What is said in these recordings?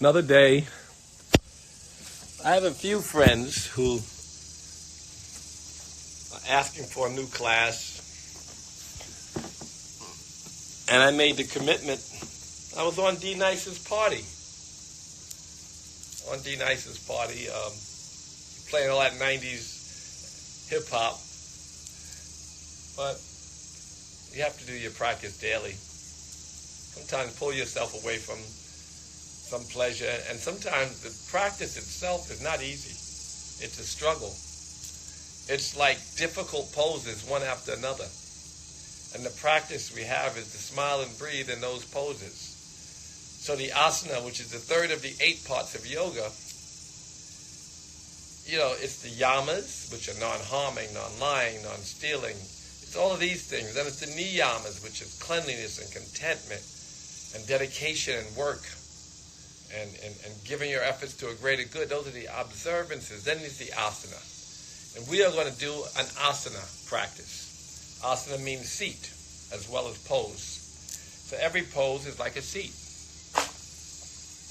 Another day. I have a few friends who are asking for a new class, and I made the commitment. I was on nicest party. Nicest party, playing all that 90s hip-hop. But you have to do your practice daily. Sometimes pull yourself away from some pleasure, and sometimes the practice itself is not easy. It's a struggle. It's like difficult poses one after another. And the practice we have is to smile and breathe in those poses. So the asana, which is the third of the 8 parts of yoga, it's the yamas, which are non-harming, non-lying, non-stealing. It's all of these things. Then it's the niyamas, which is cleanliness and contentment and dedication and work and giving your efforts to a greater good. Those are the observances. Then there's the asana. And we are going to do an asana practice. Asana means seat as well as pose. So every pose is like a seat.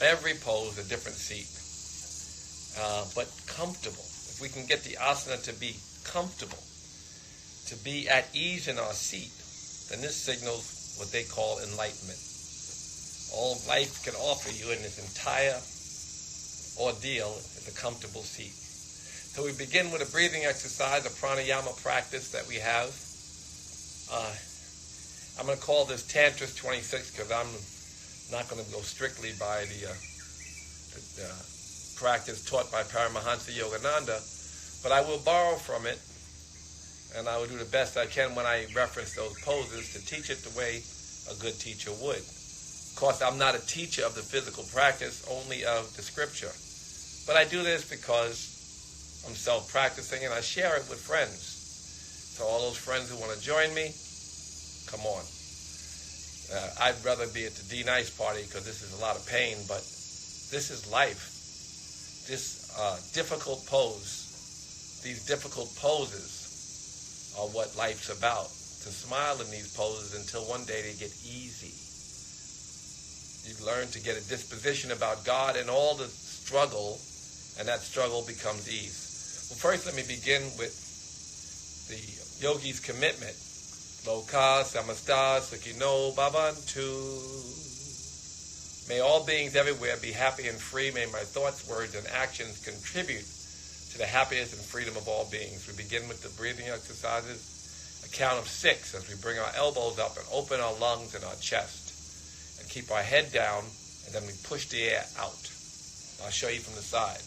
Every pose a different seat, but comfortable. If we can get the asana to be comfortable, to be at ease in our seat, then this signals what they call enlightenment. All life can offer you in this entire ordeal is a comfortable seat. So we begin with a breathing exercise, a pranayama practice that we have. I'm going to call this Tantra 26 because I'm not going to go strictly by the practice taught by Paramahansa Yogananda, but I will borrow from it, and I will do the best I can when I reference those poses to teach it the way a good teacher would. Of course, I'm not a teacher of the physical practice, only of the scripture. But I do this because I'm self-practicing, and I share it with friends. So all those friends who want to join me, come on. I'd rather be at the nice party because this is a lot of pain, but this is life. This difficult pose, these difficult poses are what life's about. To smile in these poses until one day they get easy. You learn to get a disposition about God and all the struggle, and that struggle becomes ease. Well, first let me begin with the yogi's commitment. Lokah, samasta, sukhino, bhavantu. May all beings everywhere be happy and free. May my thoughts, words, and actions contribute to the happiness and freedom of all beings. We begin with the breathing exercises, a count of 6 as we bring our elbows up and open our lungs and our chest and keep our head down, and then we push the air out. I'll show you from the side.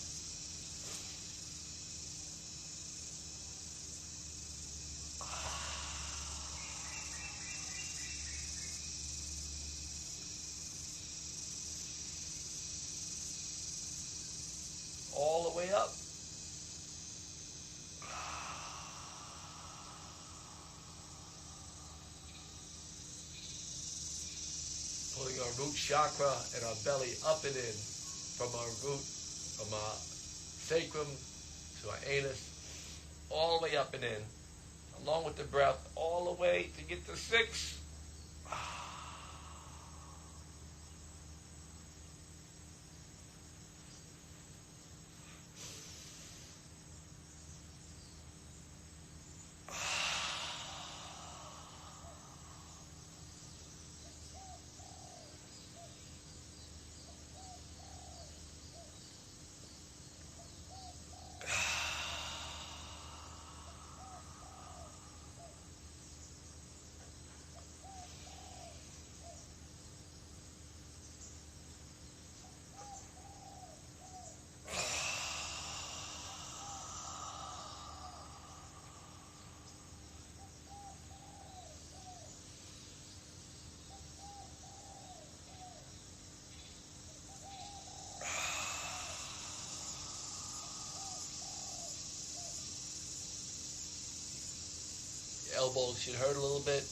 All the way up. Pulling our root chakra and our belly up and in from our root, from our sacrum to our anus, all the way up and in, along with the breath, all the way to get to 6. Elbows should hurt a little bit.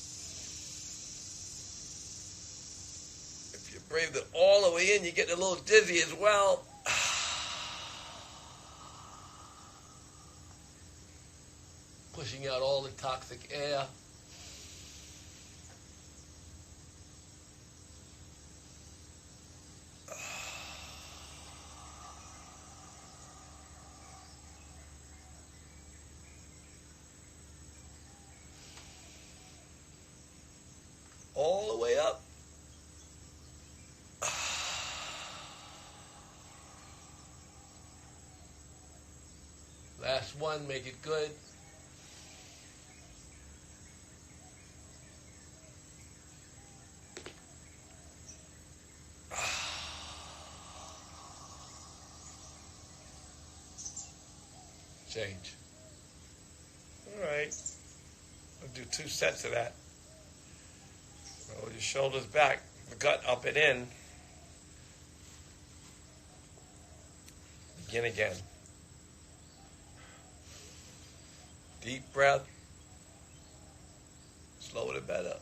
If you breathe it all the way in, you get a little dizzy as well. Pushing out all the toxic air. Last one, make it good. Change. All right. I'll do 2 sets of that. Roll your shoulders back, the gut up and in. Begin again. Deep breath. Slow the bed up.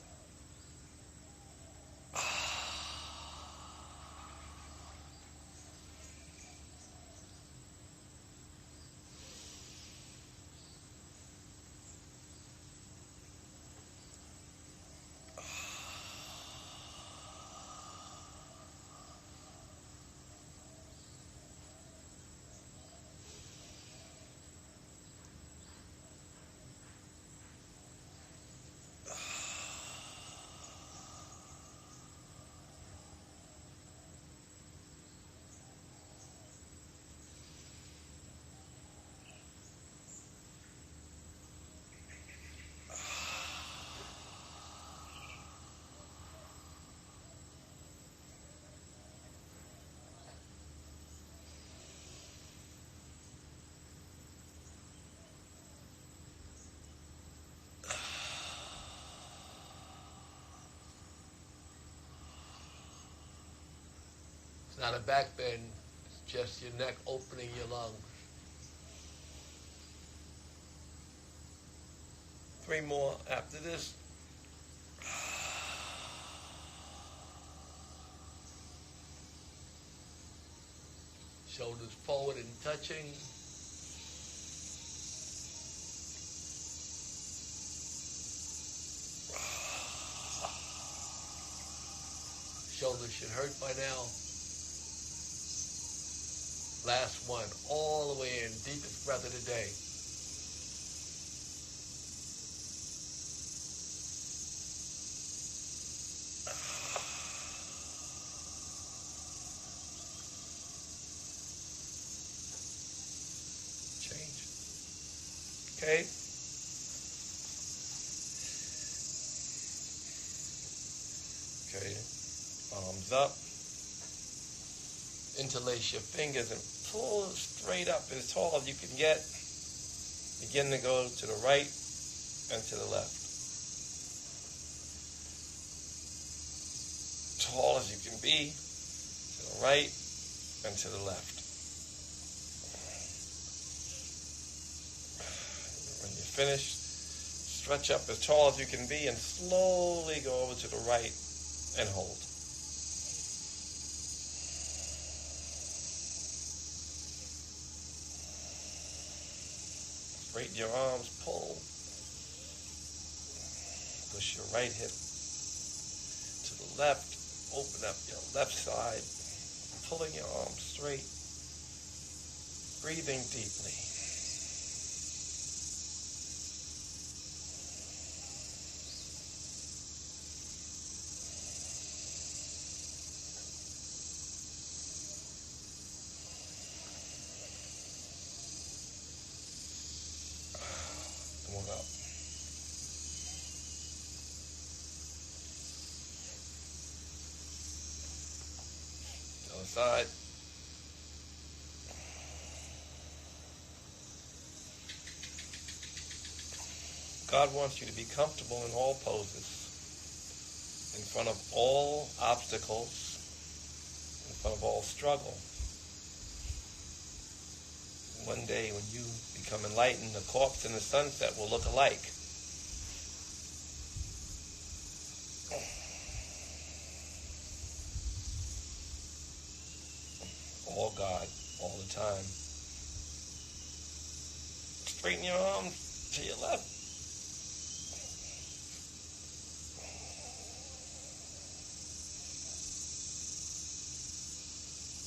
Not a back bend, it's just your neck opening your lungs. 3 more after this. Shoulders forward and touching. Shoulders should hurt by now. Last one, all the way in, deepest breath of the day. Change. Okay. Okay. Arms up. Interlace your fingers and pull straight up as tall as you can get. Begin to go to the right and to the left. Tall as you can be, to the right and to the left. When you're finished, stretch up as tall as you can be and slowly go over to the right and hold. Straighten your arms, pull. Push your right hip to the left. Open up your left side. Pulling your arms straight. Breathing deeply. Up. The other side. God wants you to be comfortable in all poses, in front of all obstacles, in front of all struggle. One day when you become enlightened, the corpse and the sunset will look alike. All God, all the time. Straighten your arms to your left.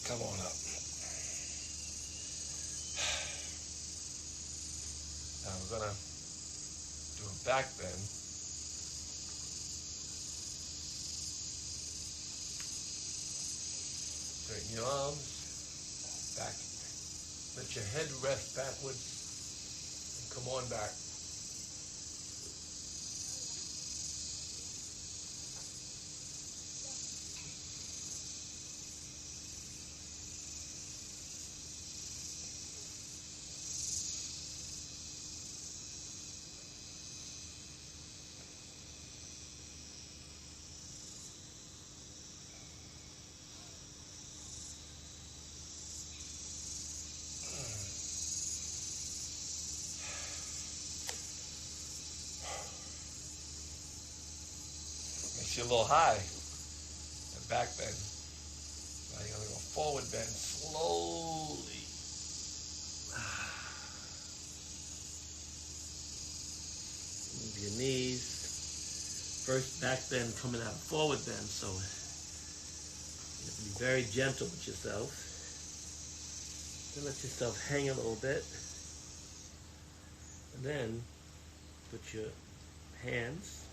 Come on up. Now we're going to do a back bend. Straighten your arms back. Let your head rest backwards. Come on back. Makes you a little high. And back bend. Now you're going to go forward bend slowly. Move your knees. First back bend coming out forward bend, so you have to be very gentle with yourself. Then let yourself hang a little bit. And then put your hands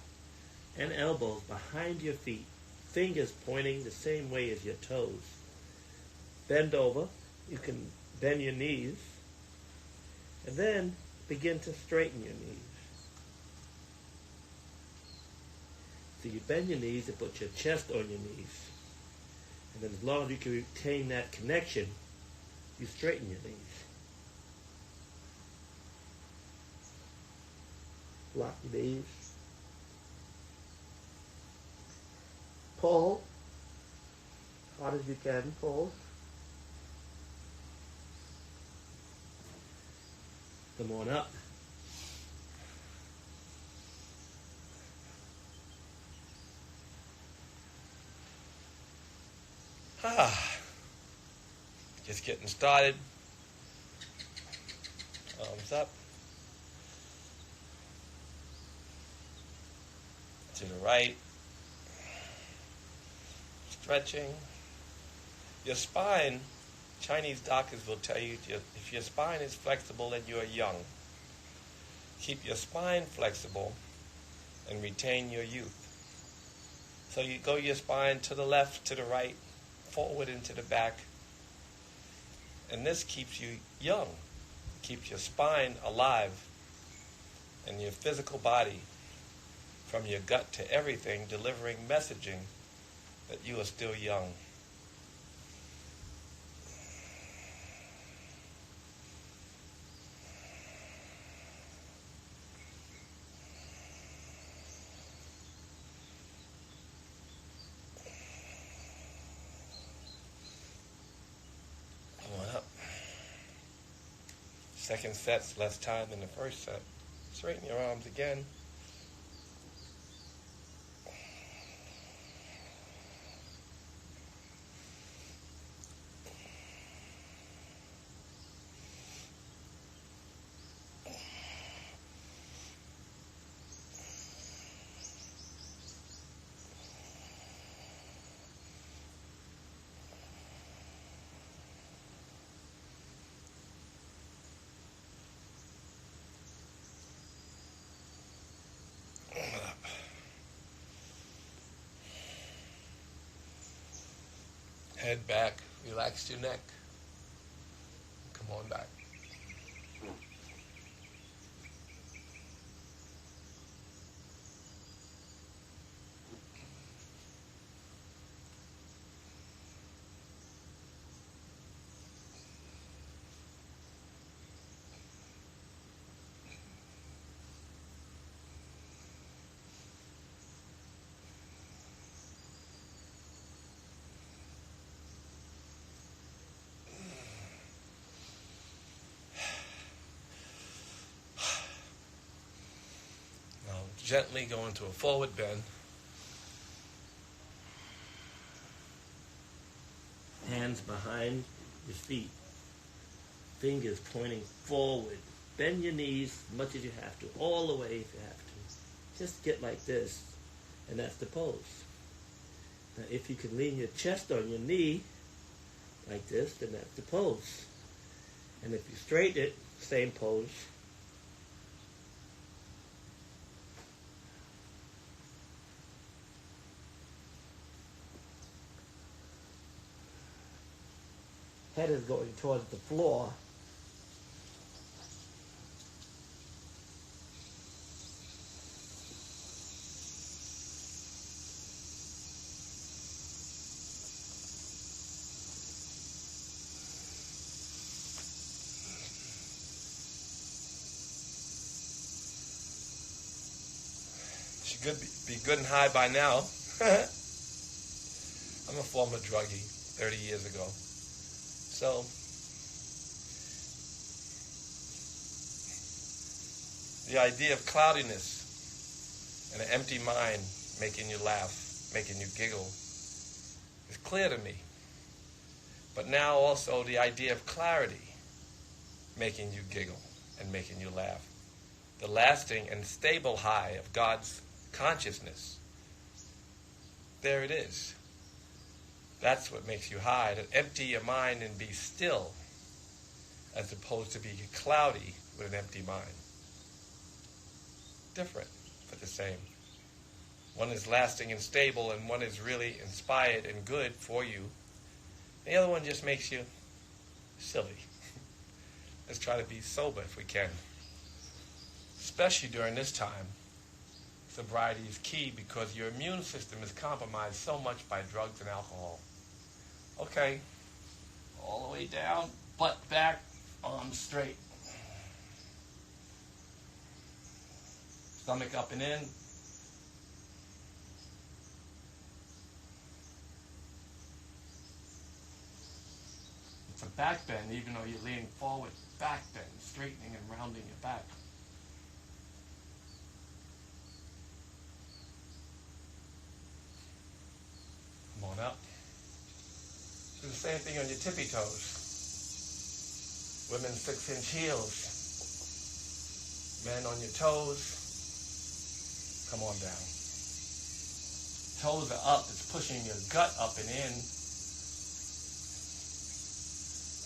and elbows behind your feet, fingers pointing the same way as your toes. Bend over. You can bend your knees. And then begin to straighten your knees. So you bend your knees and put your chest on your knees. And then as long as you can retain that connection, you straighten your knees. Lock your knees. Pull. Hard as you can, pull. Come on up. Just getting started. Arms up. To the right. Stretching. Your spine, Chinese doctors will tell you, if your spine is flexible, then you are young. Keep your spine flexible and retain your youth. So you go your spine to the left, to the right, forward and to the back. And this keeps you young, keeps your spine alive and your physical body from your gut to everything, delivering messaging that you are still young. Second set's less time than the first set. Straighten your arms again. Head back, relax your neck. Come on back. Gently go into a forward bend. Hands behind your feet. Fingers pointing forward. Bend your knees as much as you have to. All the way if you have to. Just get like this. And that's the pose. Now if you can lean your chest on your knee like this, then that's the pose. And if you straighten it, same pose. Head is going towards the floor. be good and high by now. I'm a former druggie 30 years ago. So, the idea of cloudiness and an empty mind making you laugh, making you giggle, is clear to me. But now also the idea of clarity making you giggle and making you laugh. The lasting and stable high of God's consciousness. There it is. That's what makes you high, to empty your mind and be still, as opposed to be cloudy with an empty mind. Different, but the same. One is lasting and stable, and one is really inspired and good for you. The other one just makes you silly. Let's try to be sober if we can. Especially during this time. Sobriety is key because your immune system is compromised so much by drugs and alcohol. Okay, all the way down, butt back, arms straight. Stomach up and in. It's a back bend, even though you're leaning forward. Back bend, straightening and rounding your back. Come on up. Do the same thing on your tippy toes. Women 6-inch heels. Men on your toes. Come on down. Toes are up. It's pushing your gut up and in.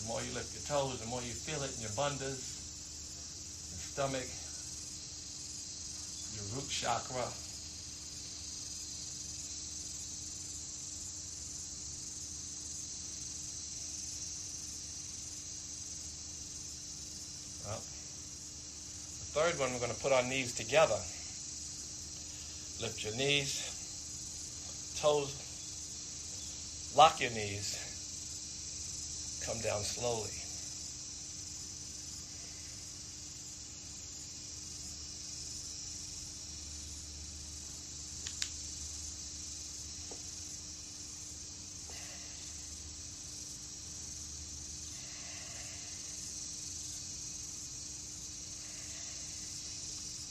The more you lift your toes, the more you feel it in your bandhas, your stomach, your root chakra. Well, the third one, we're going to put our knees together. Lift your knees, toes, lock your knees, come down slowly.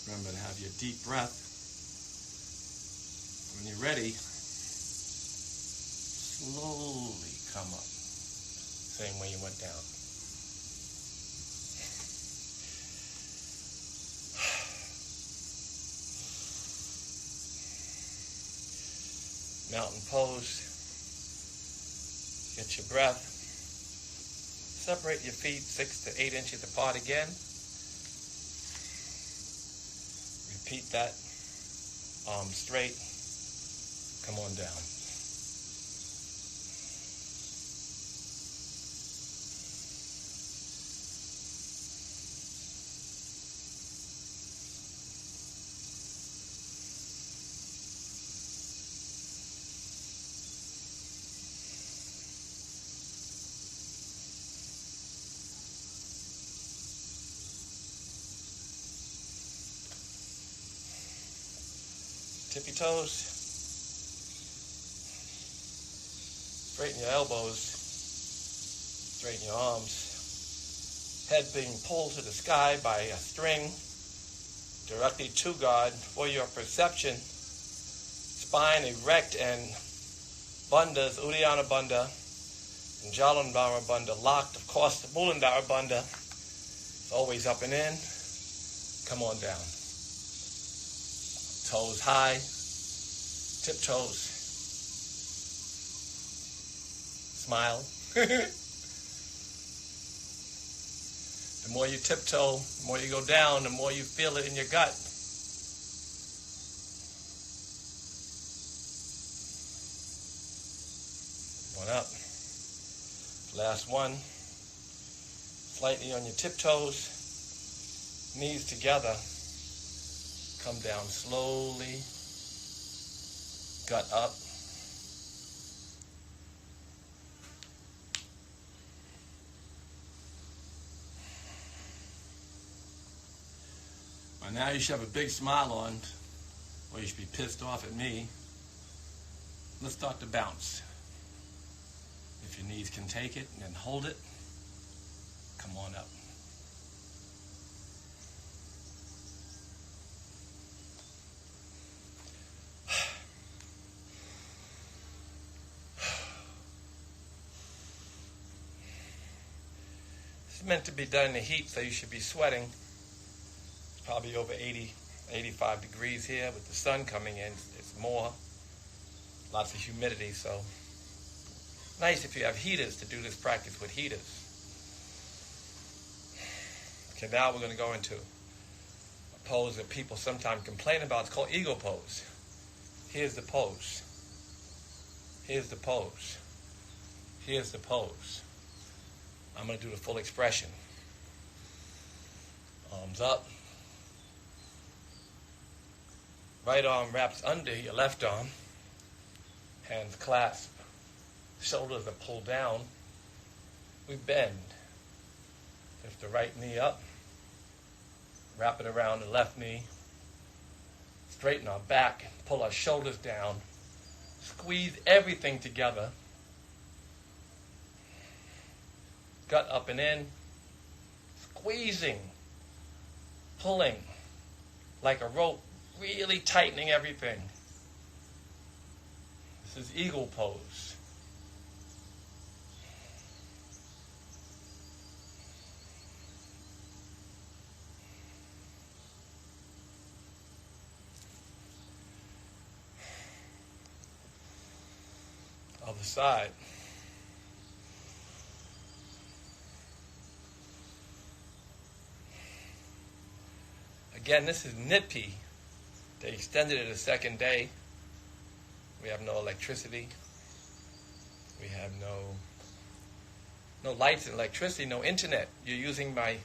Remember to have your deep breath. When you're ready, slowly come up. Same way you went down. Mountain pose. Get your breath. Separate your feet 6 to 8 inches apart again. Repeat that. Arms straight. Come on down. Tippy toes. Straighten your elbows. Straighten your arms. Head being pulled to the sky by a string directly to God for your perception. Spine erect and bandhas, Uddiyana Bandha and Jalandhara Bandha locked. Of course, the Muladhara Bandha is always up and in. Come on down. Toes high, tiptoes. Smile. The more you tiptoe, the more you go down, the more you feel it in your gut. One up. Last one. Slightly on your tiptoes. Knees together. Come down slowly. Gut up. Now you should have a big smile on or you should be pissed off at me. Let's start to bounce. If your knees can take it, then hold it. Come on up. It's meant to be done in the heat, so you should be sweating. Probably over 80, 85 degrees here with the sun coming in. It's more. Lots of humidity, so nice if you have heaters to do this practice with heaters. Okay, now we're going to go into a pose that people sometimes complain about. It's called ego pose. Here's the pose. Here's the pose. Here's the pose. I'm going to do the full expression. Arms up. Right arm wraps under your left arm. Hands clasp. Shoulders are pulled down. We bend. Lift the right knee up. Wrap it around the left knee. Straighten our back. Pull our shoulders down. Squeeze everything together. Gut up and in. Squeezing. Pulling. Like a rope. Really tightening everything. This is eagle pose. Other side. Again, this is nippy. They extended it a second day. We have no electricity. We have no lights and electricity, no internet. You're using my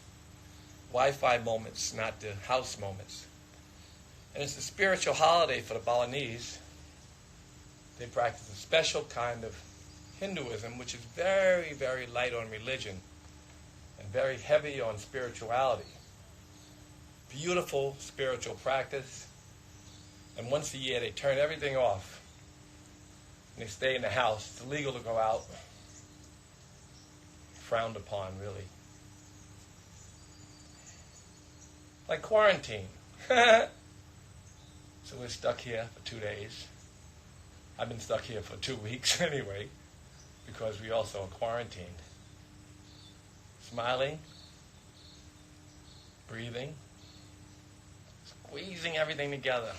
Wi-Fi moments, not the house moments. And it's a spiritual holiday for the Balinese. They practice a special kind of Hinduism, which is very, very light on religion and very heavy on spirituality. Beautiful spiritual practice. And once a year, they turn everything off. And they stay in the house. It's illegal to go out. Frowned upon, really. Like quarantine. So we're stuck here for 2 days. I've been stuck here for 2 weeks anyway, because we also are quarantined. Smiling. Breathing. Squeezing everything together.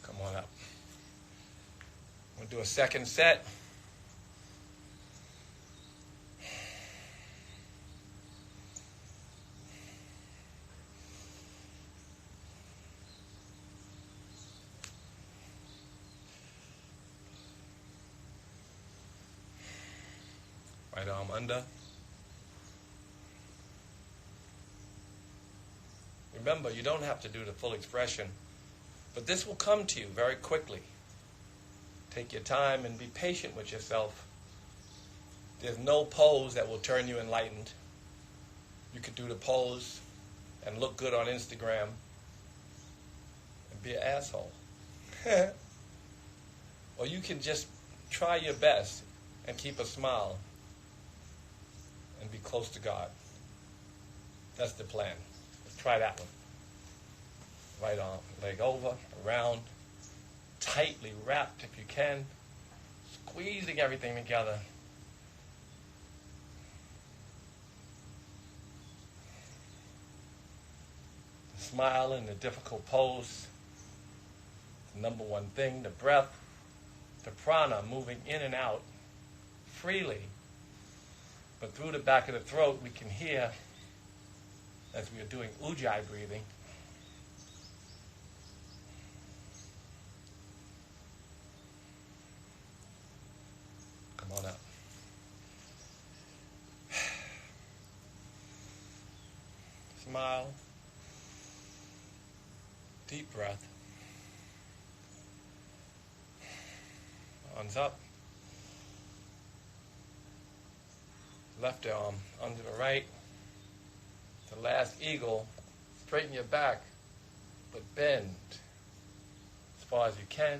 Come on up. We'll do a second set. Right arm under. Remember, you don't have to do the full expression, but this will come to you very quickly. Take your time and be patient with yourself. There's no pose that will turn you enlightened. You could do the pose and look good on Instagram and be an asshole. Or you can just try your best and keep a smile and be close to God. That's the plan. Let's try that one. Right arm, leg over, around, tightly wrapped if you can, squeezing everything together. The smile in the difficult pose. The number one thing, the breath, the prana moving in and out freely. But through the back of the throat, we can hear, as we are doing ujjayi breathing, come on up. Smile. Deep breath. Arms up. left arm under the right. The last eagle, straighten your back, but bend as far as you can.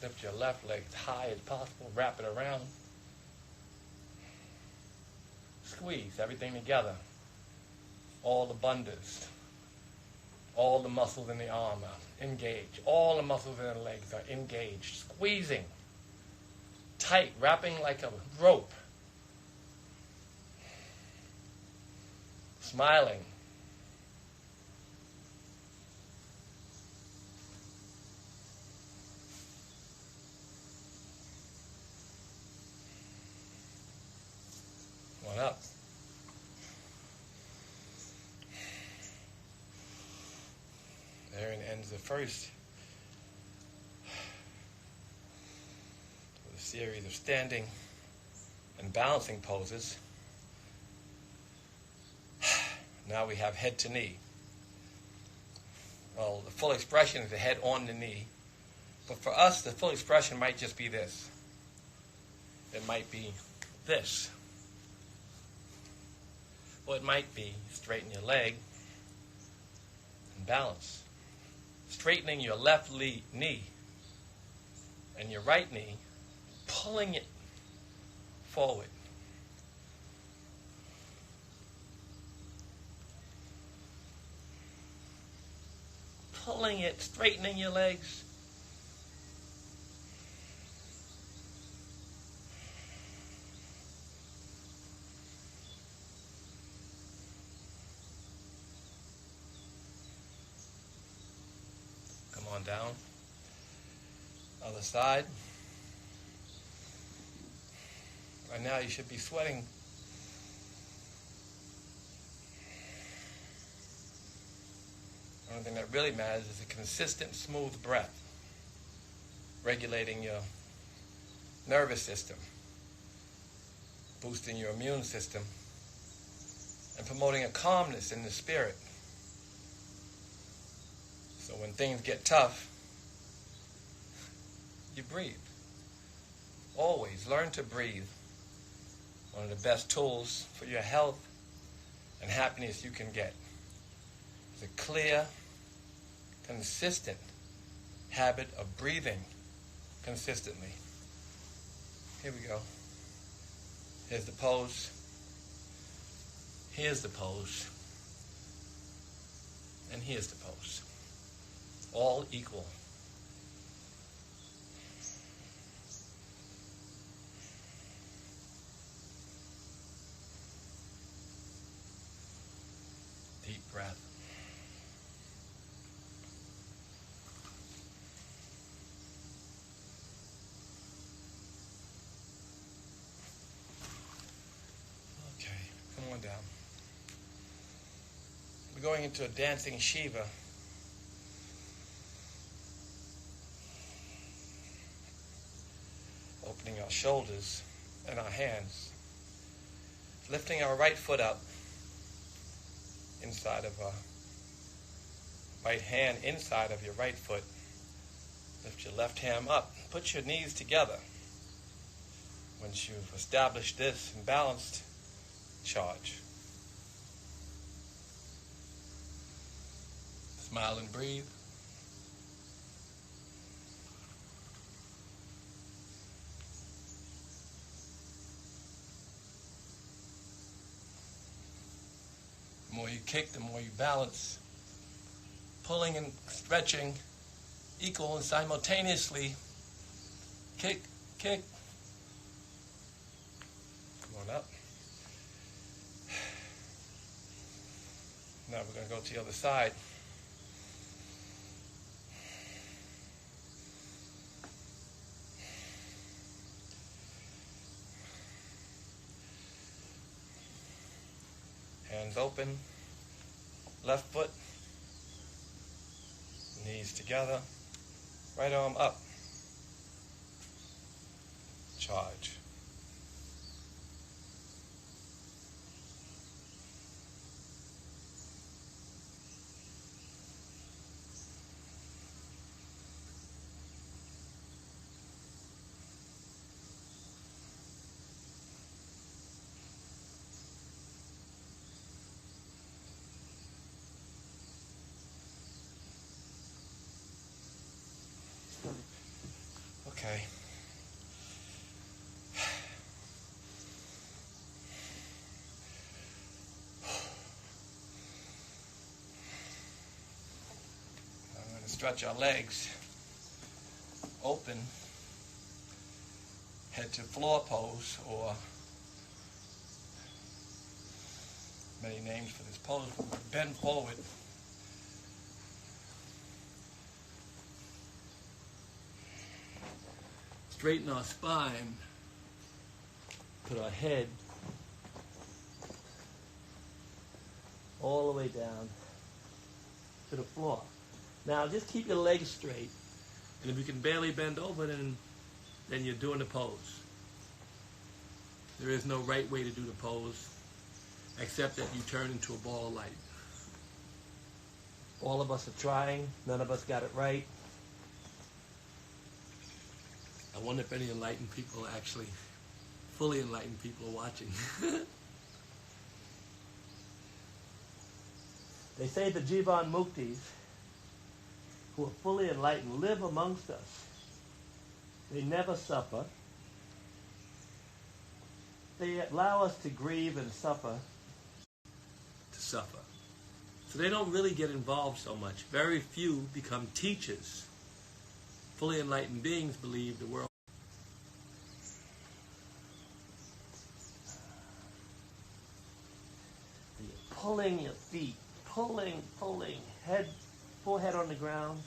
Lift your left leg as high as possible, wrap it around. Squeeze everything together. All the bandhas, all the muscles in the arm are engaged. All the muscles in the legs are engaged. Squeezing, tight, wrapping like a rope. Smiling. One up. Therein ends the first of the series of standing and balancing poses. Now we have head to knee. Well, the full expression is the head on the knee. But for us, the full expression might just be this. It might be this. Or it might be straighten your leg and balance. Straightening your left knee and your right knee, pulling it forward. Pulling it, straightening your legs. Come on down. Other side. Right now you should be sweating. The only thing that really matters is a consistent, smooth breath, regulating your nervous system, boosting your immune system, and promoting a calmness in the spirit. So when things get tough, you breathe. Always learn to breathe. One of the best tools for your health and happiness you can get. It's a clear, consistent habit of breathing consistently. Here we go. Here's the pose. Here's the pose. And here's the pose. All equal. Deep breath. Okay, come on down. We're going into a dancing Shiva. Opening our shoulders and our hands. Lifting our right foot up. Inside of our right hand, inside of your right foot. Lift your left hand up. Put your knees together. Once you've established this and balanced, charge. Smile and breathe. The more you kick, the more you balance. Pulling and stretching equal and simultaneously. Kick, kick. Come on up. Now we're going to go to the other side. Hands open, left foot, knees together, right arm up, charge. Okay. I'm going to stretch our legs open, head to floor pose, or many names for this pose. Bend forward. Straighten our spine. Put our head all the way down to the floor. Now just keep your legs straight. And if you can barely bend over, then you're doing the pose. There is no right way to do the pose, except that you turn into a ball of light. All of us are trying. None of us got it right. I wonder if any enlightened people are actually, fully enlightened people are watching. They say the Jivan Muktis, who are fully enlightened, live amongst us. They never suffer. They allow us to grieve and suffer. So they don't really get involved so much. Very few become teachers. Fully enlightened beings believe the world. You're pulling your feet, pulling, head, forehead on the ground.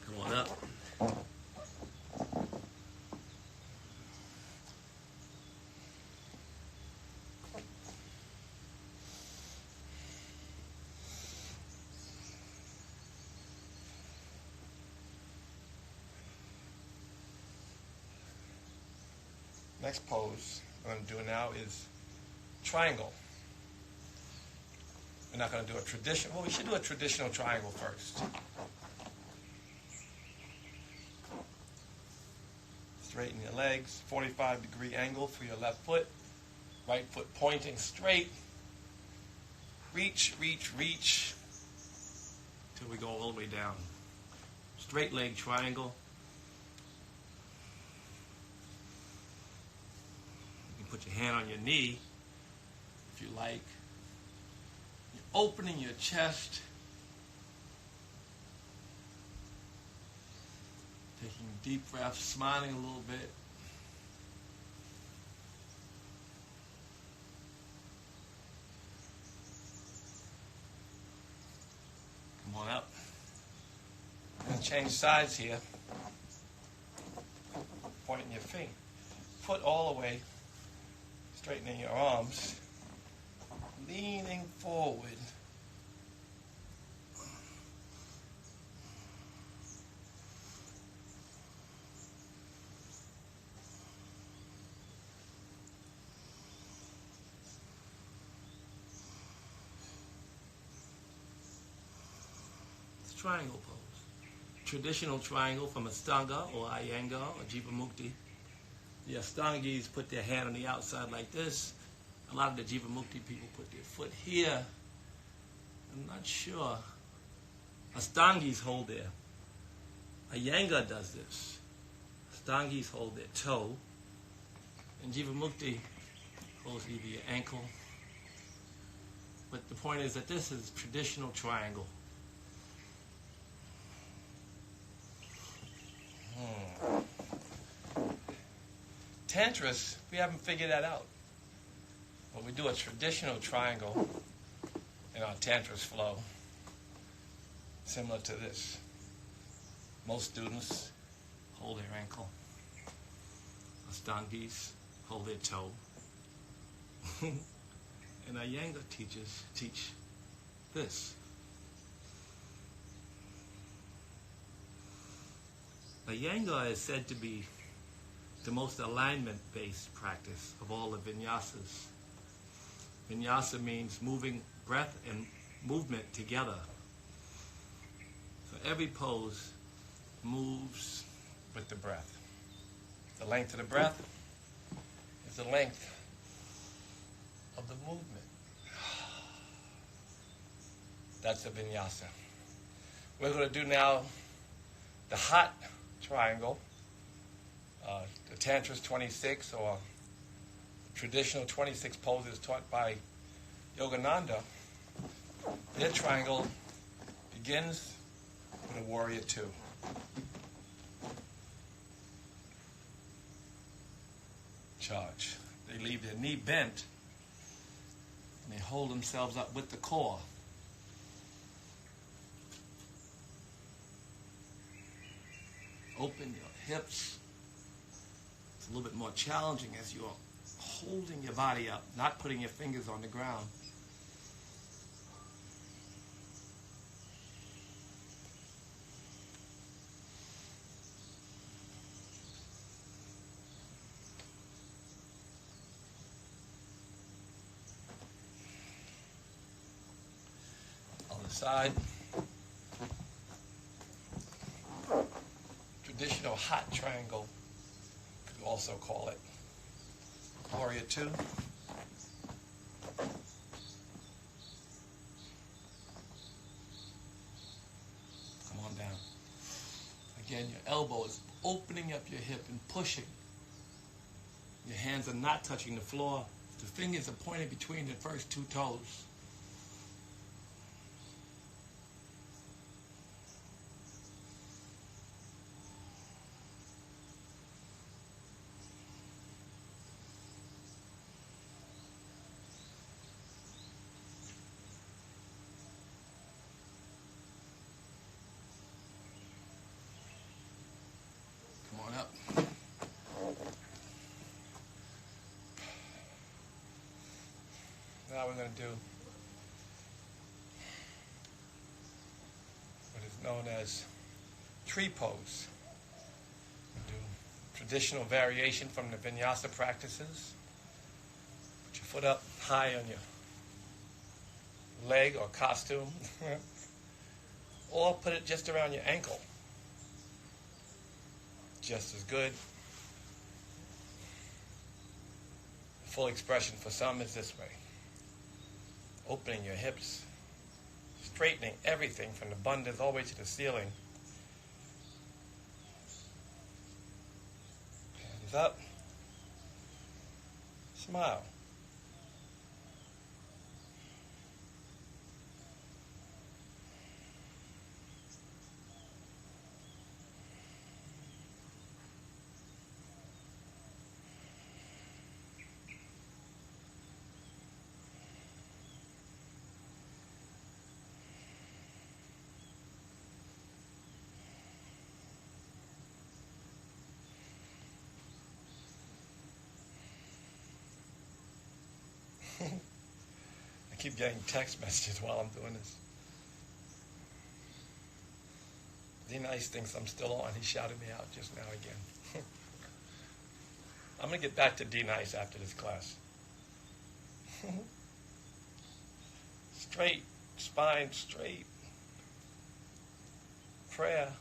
Come on up. Next pose I'm going to do now is triangle. We're not going to do a traditional, well, we should do a traditional triangle first. Straighten your legs, 45-degree angle for your left foot, right foot pointing straight. Reach, till we go all the way down. Straight leg triangle. Put your hand on your knee, if you like. You're opening your chest. Taking deep breaths, smiling a little bit. Come on up. I'm going to change sides here. Pointing your feet. Foot all the way. Straightening your arms, leaning forward. It's triangle pose. Traditional triangle from Ashtanga or Iyengar or Jivamukti. The Ashtangis put their hand on the outside like this. A lot of the Jivamukti people put their foot here. I'm not sure. Ashtangis hold their. Iyengar does this. Ashtangis hold their toe. And Jivamukti holds either your ankle. But the point is that this is traditional triangle. Tantras, we haven't figured that out. But we do a traditional triangle in our Tantras flow, similar to this. Most students hold their ankle. Ashtangis hold their toe. And Iyengar teachers teach this. Iyengar is said to be the most alignment-based practice of all the vinyasas. Vinyasa means moving breath and movement together. So every pose moves with the breath. The length of the breath is the length of the movement. That's a vinyasa. We're going to do now the hot triangle, the Tantra's 26, or traditional 26 poses taught by Yogananda. Their triangle begins with a warrior two. Charge. They leave their knee bent and they hold themselves up with the core. Open your hips. It's a little bit more challenging as you're holding your body up, not putting your fingers on the ground. On the side, traditional hot triangle, could also call it warrior two. Come on down. Again, your elbow is opening up your hip and pushing. Your hands are not touching the floor. The fingers are pointed between the first two toes. Now we're going to do what is known as tree pose. We'll do traditional variation from the vinyasa practices. Put your foot up high on your leg or costume, or put it just around your ankle. Just as good. Full expression for some is this way. Opening your hips, straightening everything from the bundles all the way to the ceiling. Hands up. Smile. I keep getting text messages while I'm doing this. D-Nice thinks I'm still on. He shouted me out just now again. I'm going to get back to D-Nice after this class. Straight, spine straight. Prayer.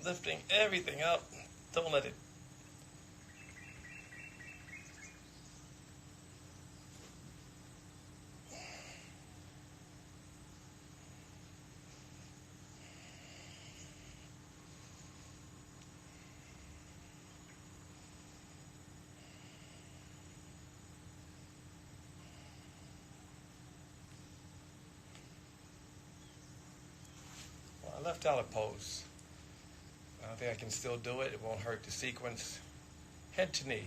Lifting everything up. Don't let it I left out a pose. I think I can still do it. It won't hurt the sequence. Head to knee.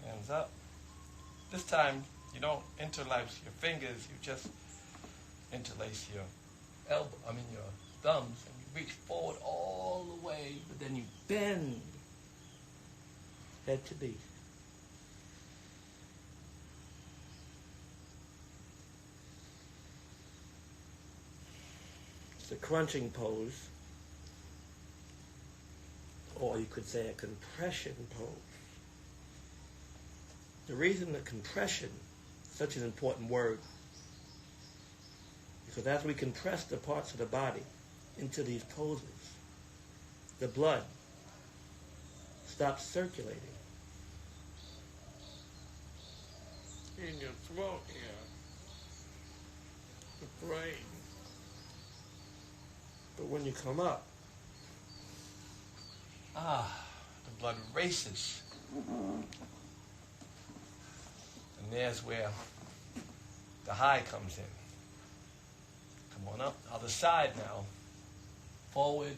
Hands up. This time, you don't interlace your fingers. You just interlace your your thumbs, and you reach forward all the way, but then you bend. Head to knee. A crunching pose, or you could say a compression pose. The reason that compression, such an important word, Because as we compress the parts of the body into these poses, the blood stops circulating. In your throat, the brain. But when you come up, the blood races. And there's where the high comes in. Come on up. Other side now. Forward.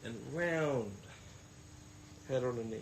and round, head on the knee.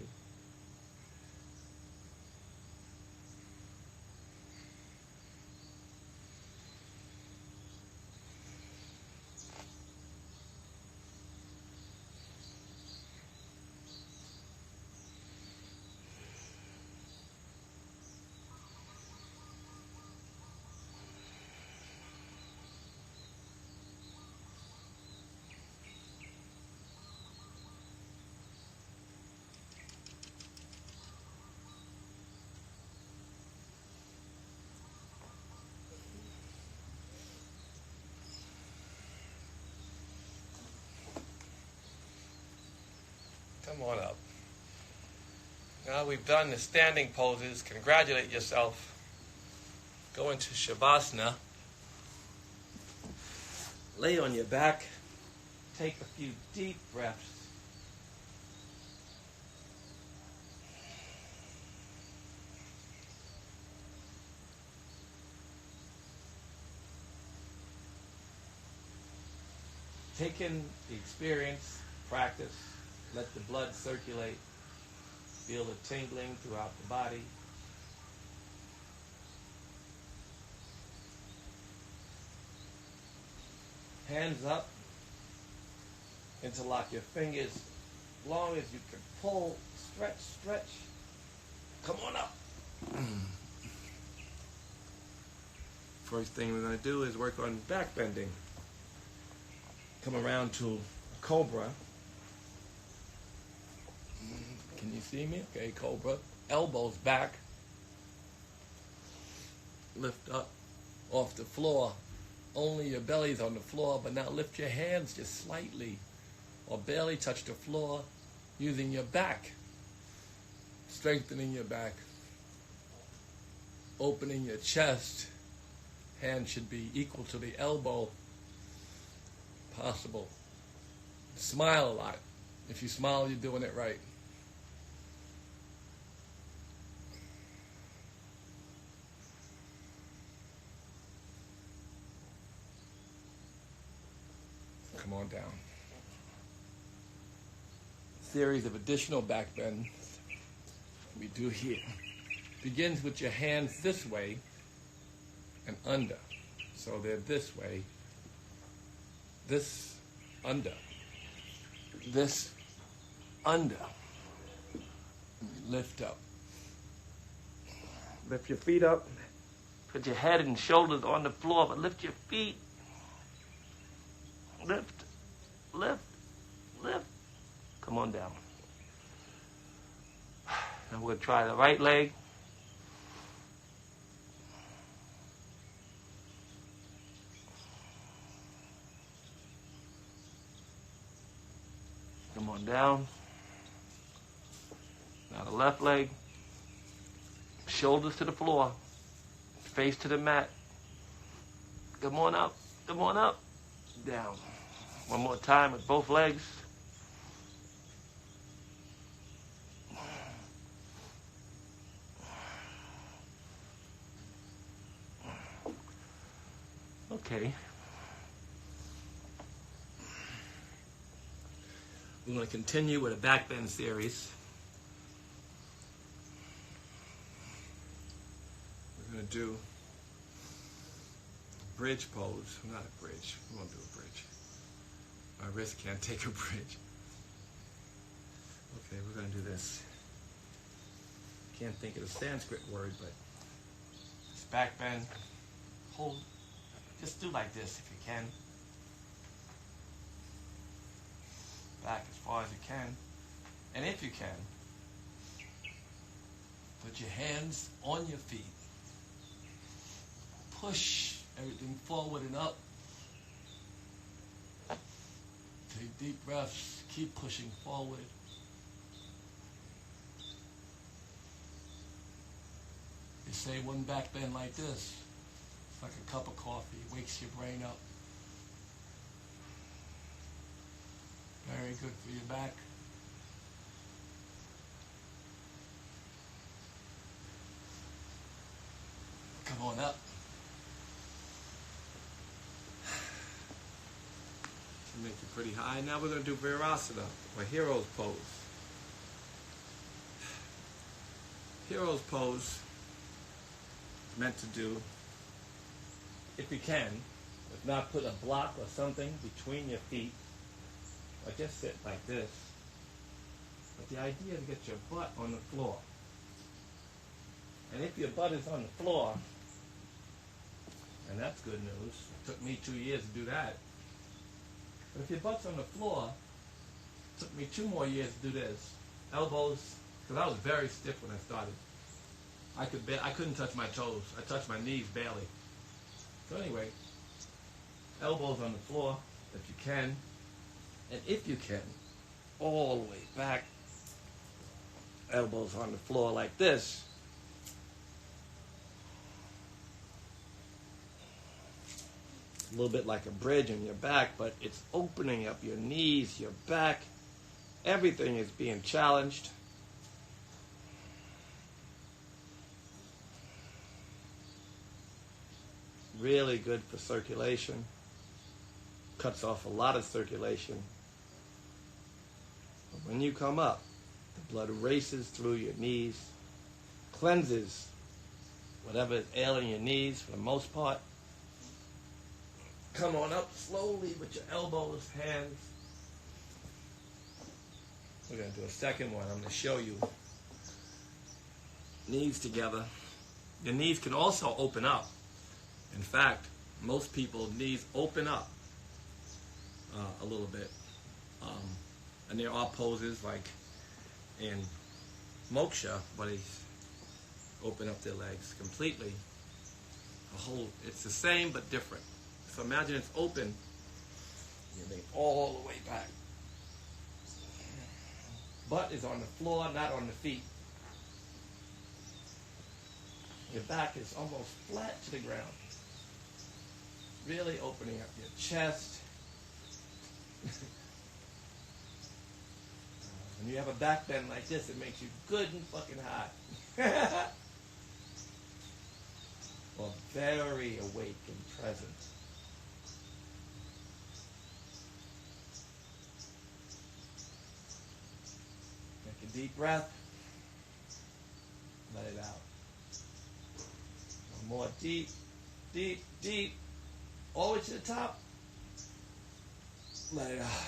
Come on up. Now we've done the standing poses. Congratulate yourself. Go into Shavasana. Lay on your back. Take a few deep breaths. Take in the experience, practice. Let the blood circulate. Feel the tingling throughout the body. Hands up. Interlock your fingers as long as you can pull, stretch. Come on up. First thing we're going to do is work on back bending. Come around to cobra. Can you see me? Okay, cobra. Elbows back. Lift up off the floor. Only your belly's on the floor, but now lift your hands just slightly or barely touch the floor using your back. Strengthening your back. Opening your chest. Hand should be equal to the elbow. Possible. Smile a lot. If you smile, you're doing it right. Come on down. Series of additional back bends we do here. Begins with your hands this way and under. So they're this way. This under. This under. Lift up. Lift your feet up. Put your head and shoulders on the floor, but lift your feet. Lift. Come on down. Now we're going to try the right leg. Come on down. Now the left leg. Shoulders to the floor. Face to the mat. Come on up. Down. One more time with both legs. Okay. We're going to continue with a back bend series. We're going to do a bridge pose. Not a bridge. We won't do a bridge. My wrist can't take a bridge. Okay, we're going to do this. Can't think of the Sanskrit word, but it's back bend. Hold. Just do like this if you can. Back as far as you can. And if you can, put your hands on your feet. Push everything forward and up Take deep breaths. Keep pushing forward. You say one back bend like this. It's like a cup of coffee. Wakes your brain up. Very good for your back. Come on up. Should make you pretty high. Now we're going to do virasana, or hero's pose. Hero's pose meant to do, if you can, if not put a block or something between your feet, or just sit like this. But the idea is to get your butt on the floor. And if your butt is on the floor, and that's good news, it took me 2 years to do that. But if your butt's on the floor, it took me 2 more years to do this. Elbows, because I was very stiff when I started. I couldn't touch my toes. I touched my knees barely. So anyway, elbows on the floor, if you can. And if you can, all the way back, elbows on the floor like this. A little bit like a bridge in your back, but it's opening up your knees, your back. Everything is being challenged. Really good for circulation. Cuts off a lot of circulation. But when you come up, the blood races through your knees, cleanses whatever is ailing your knees for the most part. Come on up slowly with your elbows, hands. We're going to do a second one. I'm going to show you. Knees together. Your knees can also open up. In fact, most people's knees open up a little bit. And there are poses like in moksha, where they open up their legs completely. It's the same but different. So imagine it's open, you lean all the way back. Butt is on the floor, not on the feet. Your back is almost flat to the ground. Really opening up your chest. When you have a back bend like this, it makes you good and fucking hot. Or very awake and present. Take a deep breath. Let it out. One more deep, deep, deep. All the way to the top. Let it out.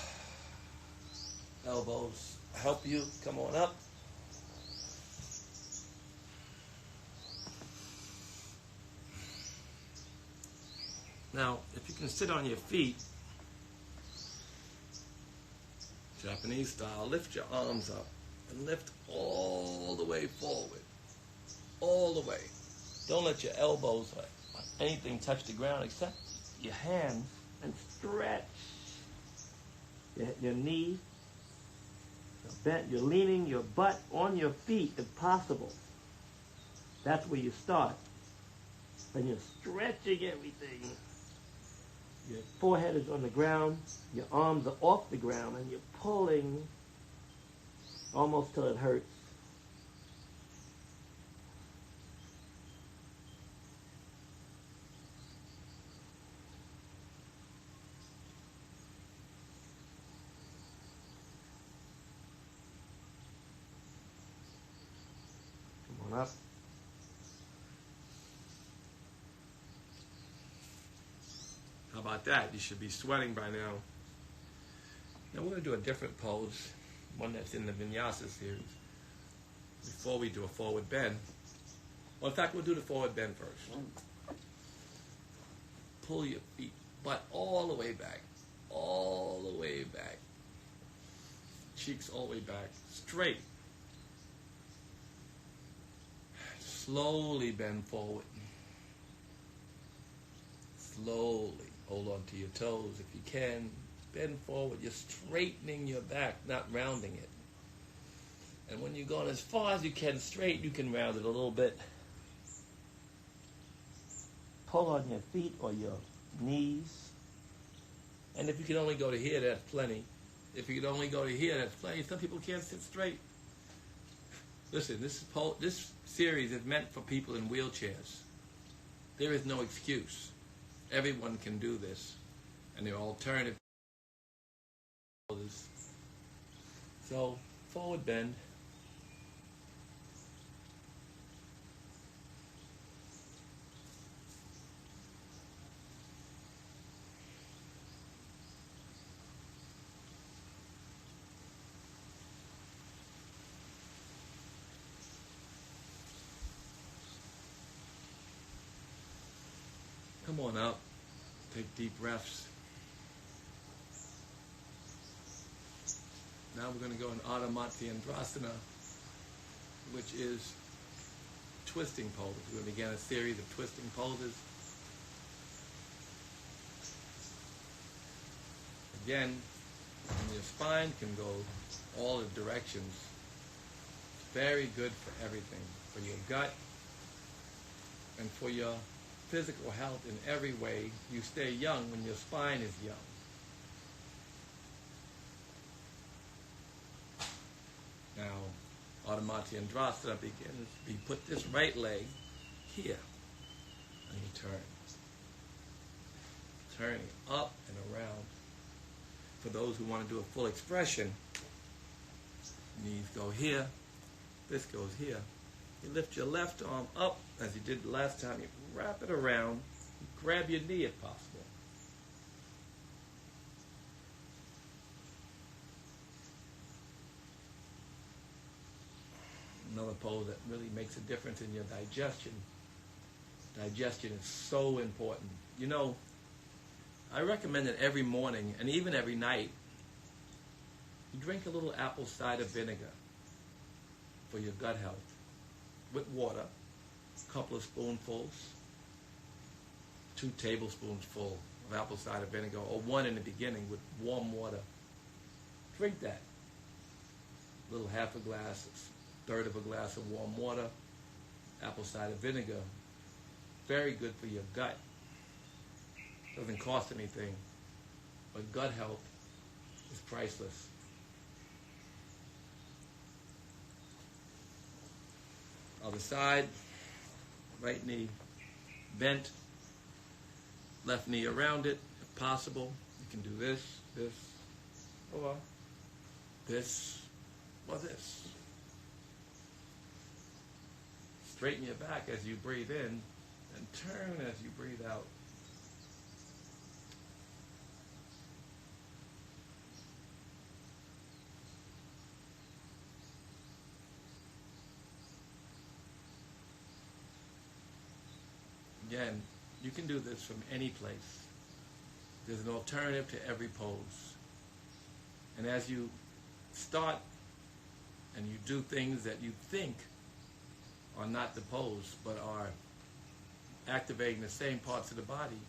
Elbows help you. Come on up. Now, if you can sit on your feet, Japanese style, lift your arms up and lift all the way forward. All the way. Don't let your elbows or anything touch the ground except your hands, and stretch. Your knee, bent. You're leaning your butt on your feet if possible. That's where you start. And you're stretching everything. Your forehead is on the ground, your arms are off the ground, and you're pulling almost till it hurts. Come on up. How about that? You should be sweating by now. Now we're going to do a different pose, one that's in the vinyasa series, before we do a forward bend. Well, in fact, we'll do the forward bend first. Pull your feet, butt all the way back, all the way back. Cheeks all the way back, straight. Slowly bend forward. Slowly. Hold on to your toes if you can. bend forward. You're straightening your back, not rounding it. And when you're going as far as you can straight, you can round it a little bit. Pull on your feet or your knees. And if you can only go to here, that's plenty. If you can only go to here, that's plenty. Some people can't sit straight. Listen, this series is meant for people in wheelchairs. There is no excuse. Everyone can do this. And there are alternative poses. So, forward bend. Come on up. Take deep breaths. Now we're going to go in Andrasana, which is twisting poses. We're going to begin a series of twisting poses. Again, your spine can go all the directions. It's very good for everything, for your gut and for your physical health in every way. You stay young when your spine is young. Now, Andrasana begins. You put this right leg here, and you turn. Turning up and around. For those who want to do a full expression, knees go here, this goes here. You lift your left arm up, as you did the last time. You wrap it around. You grab your knee if possible. Another pose that really makes a difference in your digestion. Digestion is so important. You know, I recommend that every morning and even every night, you drink a little apple cider vinegar for your gut health with water, a couple of spoonfuls, 2 tablespoons full of apple cider vinegar, or 1 in the beginning with warm water. Drink that. A little half a glass, a third of a glass of warm water, apple cider vinegar. Very good for your gut. Doesn't cost anything, but gut health is priceless. Other side, right knee bent, left knee around it, if possible. You can do this, or this, or this. Straighten your back as you breathe in, and turn as you breathe out. Again, you can do this from any place. There's an alternative to every pose. And as you start and you do things that you think are not the pose, but are activating the same parts of the body,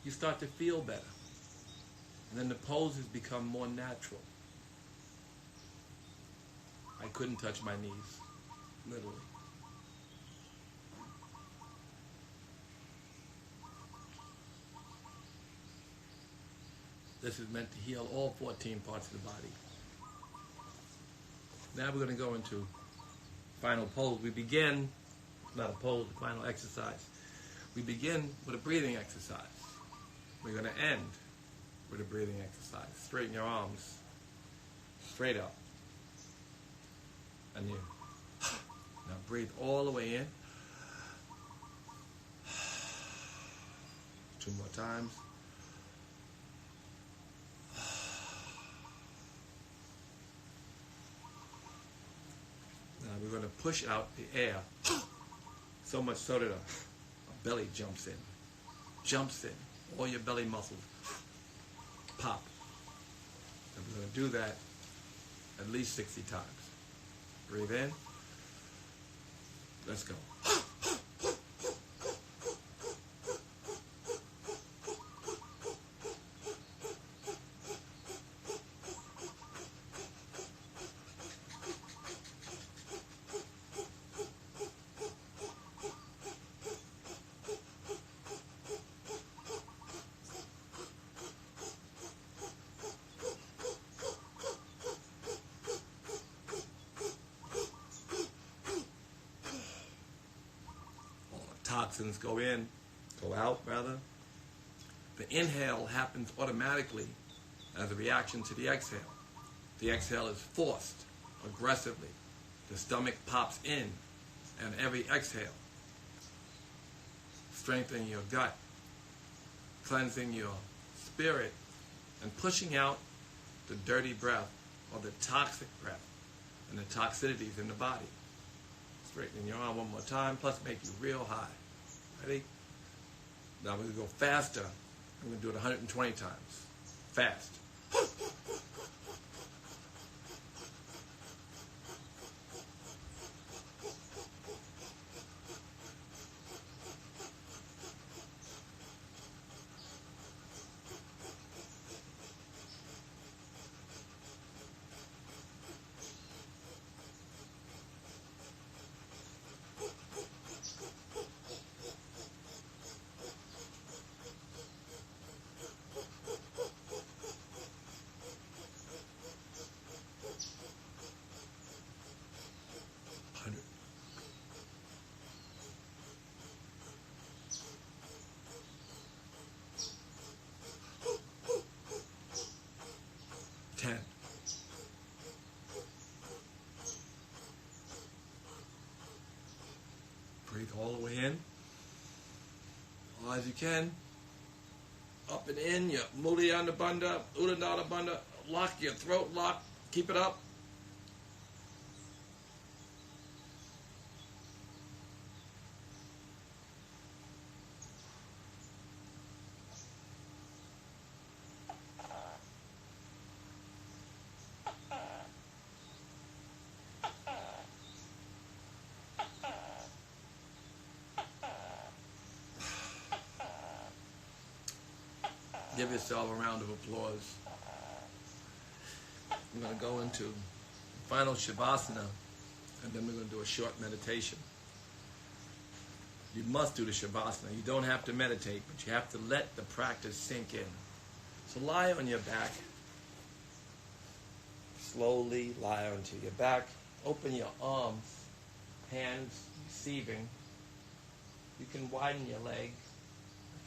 you start to feel better. And then the poses become more natural. I couldn't touch my knees, literally. This is meant to heal all 14 parts of the body. Now we're going to go into final pose. We begin, not a pose, a final exercise. We begin with a breathing exercise. We're going to end with a breathing exercise. Straighten your arms straight up. And you now breathe all the way in. 2 more times. Now we're going to push out the air so much so that our belly jumps in. All your belly muscles pop. And we're going to do that at least 60 times. Breathe in. Let's go. toxins go out rather. The inhale happens automatically as a reaction to the exhale. The exhale is forced aggressively. The stomach pops in, and every exhale, strengthening your gut, cleansing your spirit, and pushing out the dirty breath or the toxic breath and the toxicities in the body. Straighten your arm one more time, plus make you real high. Ready? Now we're going to go faster. I'm going to do it 120 times. Fast. Breathe all the way in, all as you can. Up and in, your Mulyana Bandha, Udanada Bandha, lock your throat, lock, keep it up. Give yourself a round of applause. We're going to go into final Shavasana, and then we're going to do a short meditation. You must do the Shavasana. You don't have to meditate, but you have to let the practice sink in. So lie on your back. Slowly lie onto your back. Open your arms, hands receiving. You can widen your leg.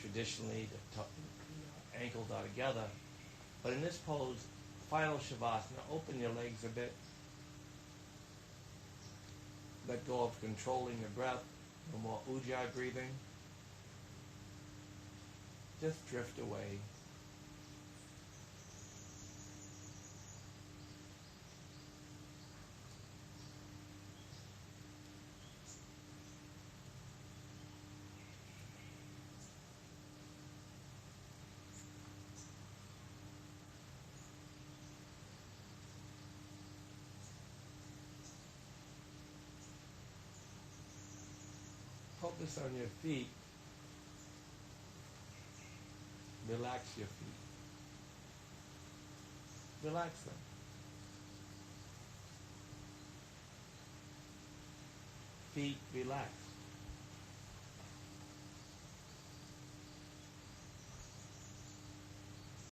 Traditionally, the ankles are together. But in this pose, final Shavasana, open your legs a bit. Let go of controlling your breath. No more ujjayi breathing. Just drift away. Focus on your feet. Relax your feet. Relax them. Feet relaxed.